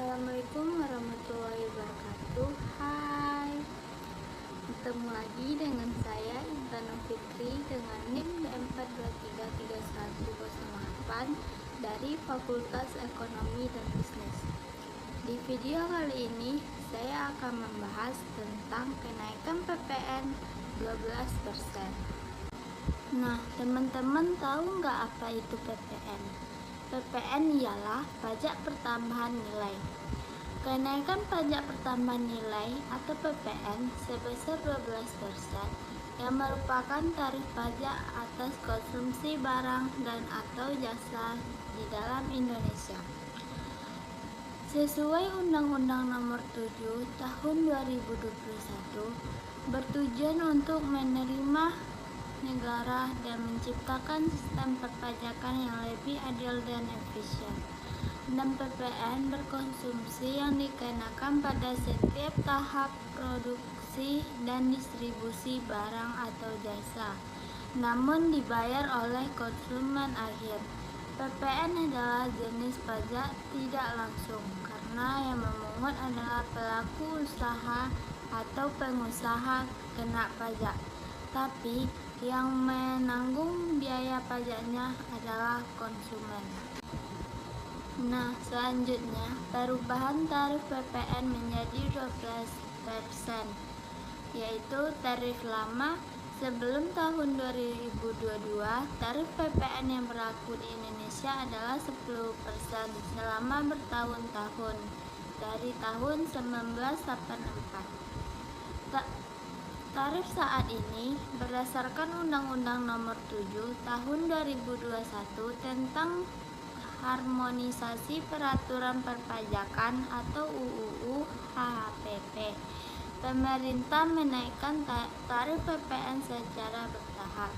Assalamualaikum warahmatullahi wabarakatuh. Hai, ketemu lagi dengan saya Intan Fitri dengan NIM D4233108 dari Fakultas Ekonomi dan Bisnis. Di video kali ini saya akan membahas tentang kenaikan PPN 12%. Nah, teman-teman tahu nggak apa itu PPN? PPN ialah pajak pertambahan nilai. Kenaikan pajak pertambahan nilai atau PPN sebesar 12% yang merupakan tarif pajak atas konsumsi barang dan atau jasa di dalam Indonesia. Sesuai Undang-Undang Nomor 7 Tahun 2021 bertujuan untuk menerima negara dan menciptakan sistem perpajakan yang lebih adil dan efisien. Dan PPN berkonsumsi yang dikenakan pada setiap tahap produksi dan distribusi barang atau jasa, namun dibayar oleh konsumen akhir. PPN adalah jenis pajak tidak langsung karena yang memungut adalah pelaku usaha atau pengusaha kena pajak, tapi yang menanggung biaya pajaknya adalah konsumen. Nah, selanjutnya perubahan tarif PPN menjadi 12%, yaitu tarif lama. Sebelum tahun 2022, tarif PPN yang berlaku di Indonesia adalah 10% selama bertahun-tahun, dari tahun 1984. Tarif saat ini berdasarkan Undang-Undang Nomor 7 Tahun 2021 tentang Harmonisasi Peraturan Perpajakan atau UUU HHPP. Pemerintah menaikkan tarif PPN secara bertahap.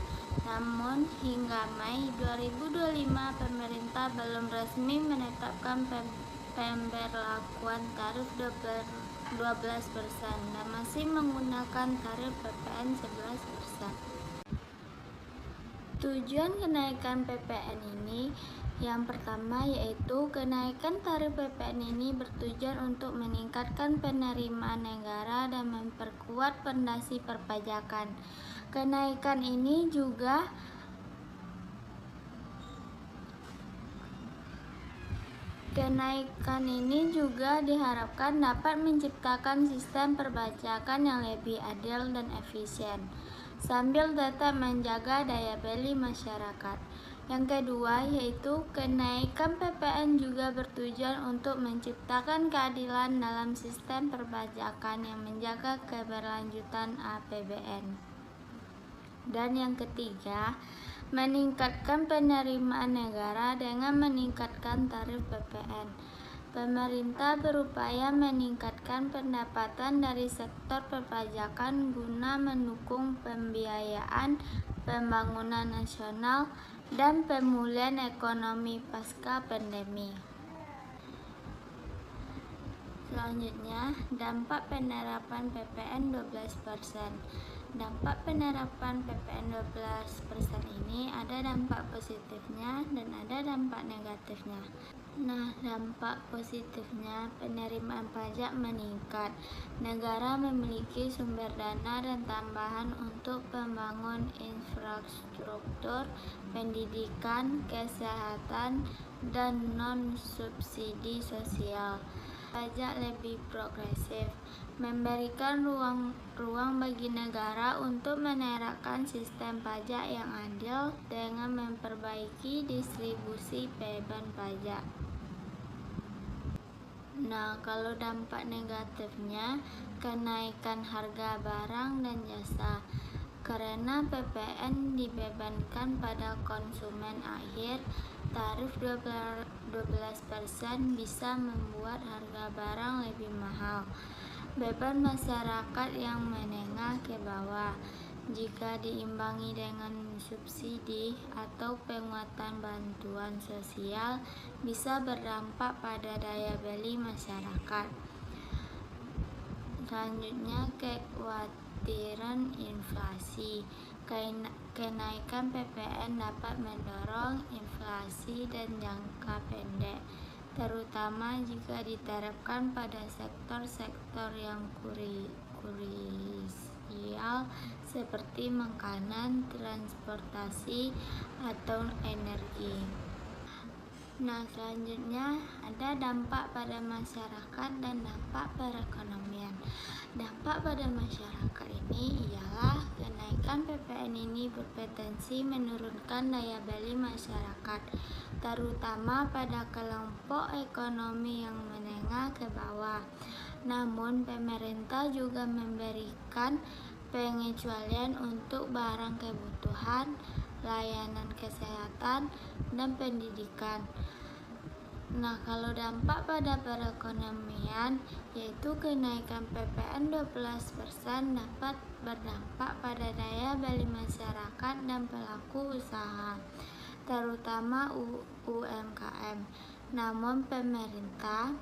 Namun hingga Mei 2025 pemerintah belum resmi menetapkan pemberlakuan tarif 12% dan masih menggunakan tarif PPN 11%. Tujuan kenaikan PPN ini yang pertama yaitu kenaikan tarif PPN ini bertujuan untuk meningkatkan penerimaan negara dan memperkuat fondasi perpajakan. Kenaikan ini juga diharapkan dapat menciptakan sistem perpajakan yang lebih adil dan efisien, sambil tetap menjaga daya beli masyarakat. Yang kedua yaitu kenaikan PPN juga bertujuan untuk menciptakan keadilan dalam sistem perpajakan yang menjaga keberlanjutan APBN. Dan yang ketiga, meningkatkan penerimaan negara dengan meningkatkan tarif PPN. Pemerintah berupaya meningkatkan pendapatan dari sektor perpajakan guna mendukung pembiayaan pembangunan nasional dan pemulihan ekonomi pasca pandemi. Selanjutnya, dampak penerapan PPN 12%. Dampak penerapan PPN 12% ini ada dampak positifnya dan ada dampak negatifnya. Nah, dampak positifnya penerimaan pajak meningkat. Negara memiliki sumber dana dan tambahan untuk membangun infrastruktur, pendidikan, kesehatan, dan non-subsidi sosial. Pajak lebih progresif, memberikan ruang bagi negara untuk menerapkan sistem pajak yang adil dengan memperbaiki distribusi beban pajak. Nah, kalau dampak negatifnya, kenaikan harga barang dan jasa. Karena PPN dibebankan pada konsumen akhir, tarif 12% bisa membuat harga barang lebih mahal. Beban masyarakat yang menengah ke bawah, jika diimbangi dengan subsidi atau penguatan bantuan sosial, bisa berdampak pada daya beli masyarakat. Selanjutnya, kekhawatiran inflasi. Kenaikan PPN dapat mendorong inflasi dan jangka pendek. terutama jika diterapkan pada sektor-sektor yang krusial seperti makanan, transportasi, atau energi. Nah, selanjutnya ada dampak pada masyarakat dan dampak perekonomian. Dampak pada masyarakat ini ialah kenaikan PPN ini berpotensi menurunkan daya beli masyarakat, terutama pada kelompok ekonomi yang menengah ke bawah. Namun, pemerintah juga memberikan pengecualian untuk barang kebutuhan, layanan kesehatan, dan pendidikan. Nah, kalau dampak pada perekonomian, yaitu kenaikan PPN 12% dapat berdampak pada daya beli masyarakat dan pelaku usaha, terutama UMKM. Namun, pemerintah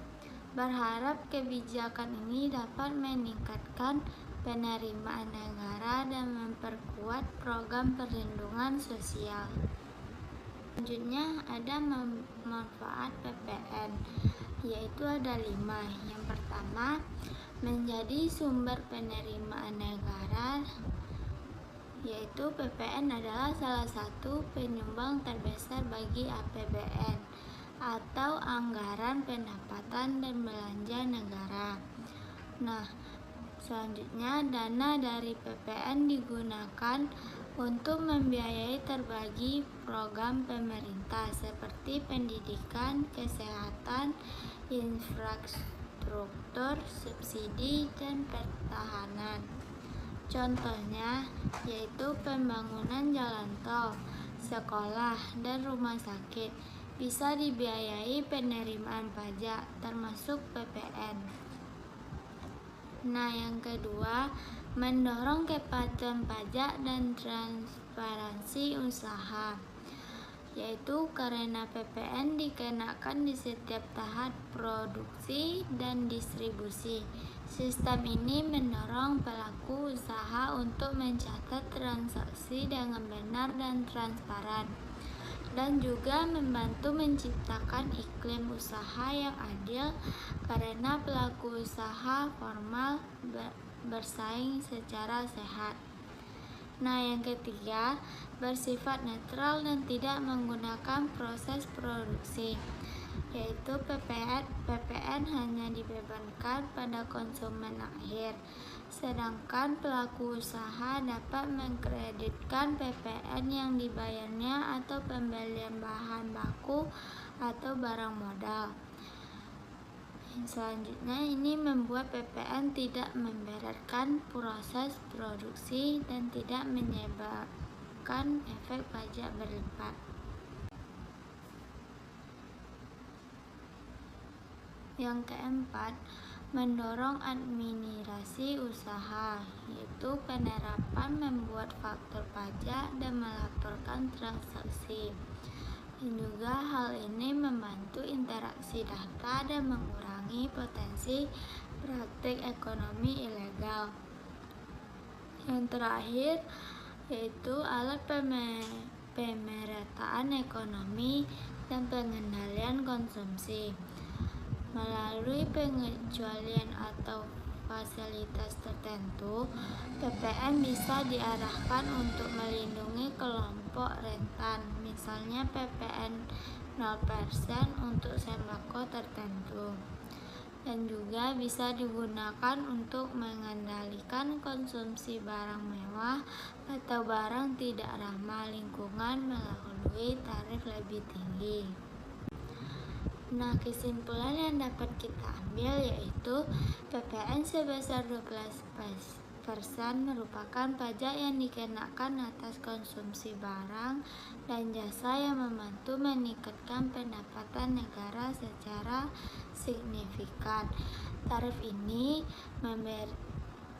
berharap kebijakan ini dapat meningkatkan penerimaan negara dan memperkuat program perlindungan sosial. Selanjutnya ada manfaat PPN, yaitu ada 5. Yang pertama, menjadi sumber penerimaan negara, yaitu PPN adalah salah satu penyumbang terbesar bagi APBN atau anggaran pendapatan dan belanja negara. Nah, selanjutnya dana dari PPN digunakan untuk membiayai berbagai program pemerintah seperti pendidikan, kesehatan, infrastruktur, subsidi, dan pertahanan. Contohnya yaitu pembangunan jalan tol, sekolah, dan rumah sakit bisa dibiayai penerimaan pajak termasuk PPN. Nah, yang kedua, mendorong kepatuhan pajak dan transparansi usaha, yaitu karena PPN dikenakan di setiap tahap produksi dan distribusi. Sistem ini mendorong pelaku usaha untuk mencatat transaksi dengan benar dan transparan, dan juga membantu menciptakan iklim usaha yang adil karena pelaku usaha formal bersaing secara sehat. Nah, yang ketiga, bersifat netral dan tidak menggunakan proses produksi, yaitu PPN hanya dibebankan pada konsumen akhir, sedangkan pelaku usaha dapat mengkreditkan PPN yang dibayarnya atau pembelian bahan baku atau barang modal. Selanjutnya, ini membuat PPN tidak memberatkan proses produksi dan tidak menyebabkan efek pajak berlipat. Yang keempat, mendorong administrasi usaha, yaitu penerapan membuat faktur pajak dan melaporkan transaksi. Dan juga hal ini membantu interaksi data dan mengurangi potensi praktik ekonomi ilegal. Yang terakhir yaitu alat pemerataan ekonomi dan pengendalian konsumsi. Melalui pengecualian atau fasilitas tertentu, PPN bisa diarahkan untuk melindungi kelompok rentan, misalnya PPN 0% untuk sembako tertentu, dan juga bisa digunakan untuk mengendalikan konsumsi barang mewah atau barang tidak ramah lingkungan melalui tarif lebih tinggi. Nah, kesimpulan yang dapat kita ambil yaitu PPN sebesar 12% merupakan pajak yang dikenakan atas konsumsi barang dan jasa yang membantu meningkatkan pendapatan negara secara signifikan. Tarif ini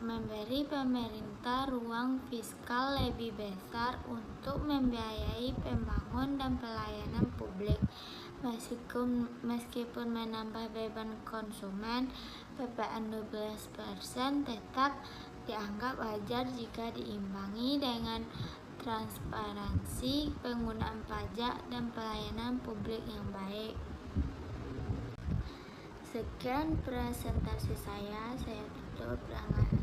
memberi pemerintah ruang fiskal lebih besar untuk membiayai pembangunan dan pelayanan publik. Meskipun menambah beban konsumen, PPN 12% tetap dianggap wajar jika diimbangi dengan transparansi penggunaan pajak dan pelayanan publik yang baik. Sekian presentasi saya tutup dengan